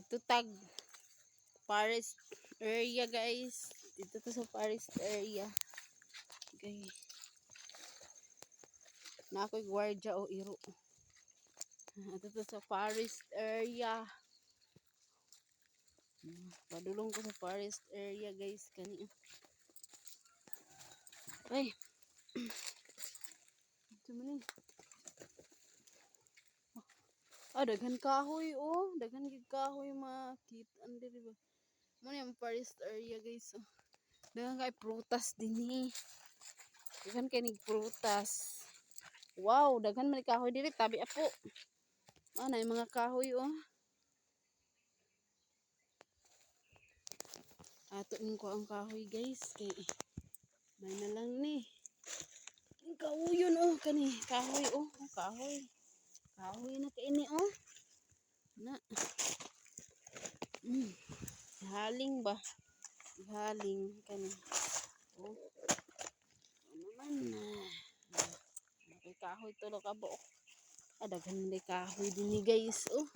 Dito tag forest area guys. Dito to sa forest area. Okay. Na ako'y gwardiya o iro. Dito to sa forest area. Padulong ko sa forest area guys kani. Ay. Ito man eh. Daghan kahoy oh. Daghan gid kahoy makita andi ba. Mo yung forest area guys. Oh. Daghan kay prutas dinhi. Daghan kay nig prutas. Wow, daghan man kahoy diri tabi apo. Na yung mga kahoy oh. Ato ko ang kahoy guys kay may na lang ni. Kahoy yun oh kani kahoy oh kahoy. Kahoy na kaini oh. Na. Haling ba? Haling kani. Oh. Ano man na. May kahoy to lo kabo. Daghan man kahoy dinhi guys oh.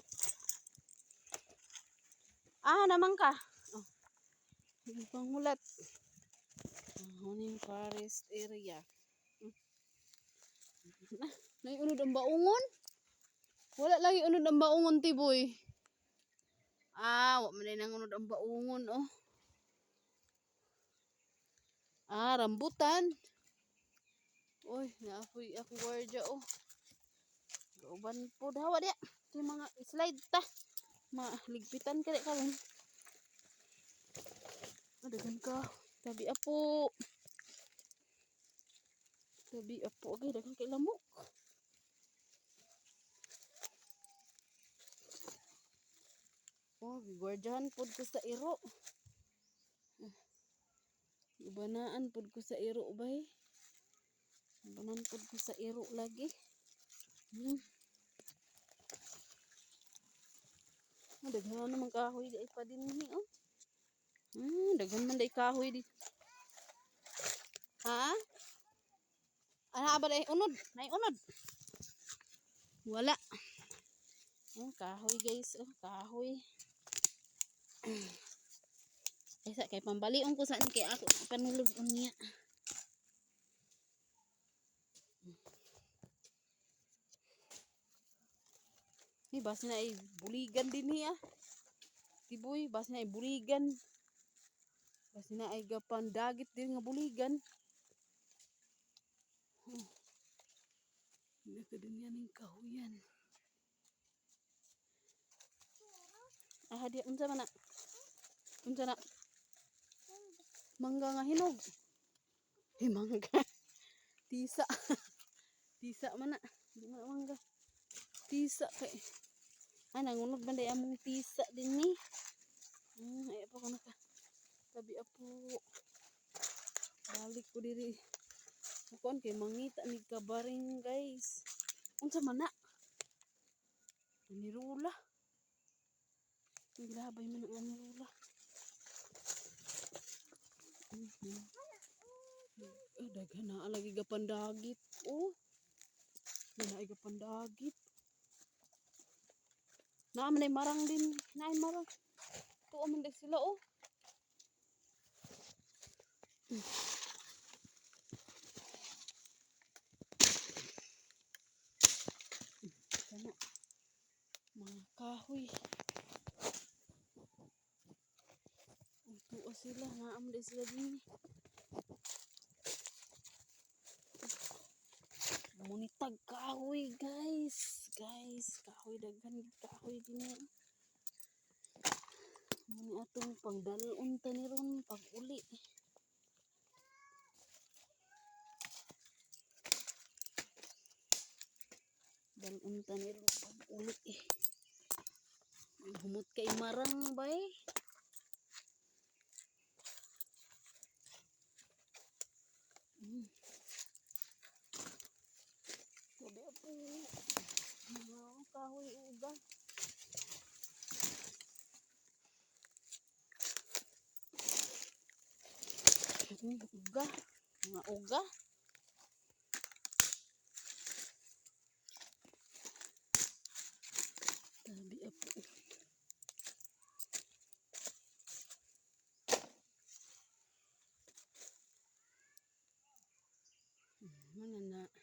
Naman ka. Oh. Pangulat. Huning forest area. Naiunod ang baungon? Wala lagi unod ang baungon tiboy. Wa man nang unod ang baungon oh. Rambutan. Oy, naapoy ako gwardiya oh. Gauban po daw dia. Ito mga slide ta. Maligpitan ka karon. Daghan ka. Tabi apo. Tabi apo okay daghan kay lamok. Oh, gwardiyahan pod ko sa iro. Ibanaan pod ko sa iro bay. Ibanaan pod ko sa iro lagi. Daghan naman kahoy di pa din ni oh. Daghan man day kahoy di. Ana ba day unod? Nay unod. Wala. Kahoy guys oh, kahoy. Sa kay pambalion ko saan kay ako panulog unya. Ni bas na ay buligan din niya. Tiboy bas na ay buligan. Bas na ay gapan dagit din nga buligan. Hindi ka din yan yung kahuyan. Dia unsa man na? Unsa na? Mangga nga hinog. Mangga. Tisa. Tisa man na. Di man mangga. Tisa kay. Nangunod man day among tisa din ni. Ay pa ko naka. Tabi apo. Balik ko diri. Kuan kay mangita ni kabaring guys. Unsa man na? Nirula. Gilabay man ang nirula. Daghan na lagi gapan dagit. Oh. Naay gapan dagit. Naman ay marang din. Naay marang. Tuwa man din sila oh. Sana. Mga kahoy. Tuwa sila. Naam din sila din. Munitag kahoy guys. Kahoy daghan kahoy din. Muni atong pangdalon tani ron pag uli. Dalon tani ron pag uli. Humot kay marang bay. Sabi po. Kahoy uga. Uga. Mga uga. Tabi apo. Mana na.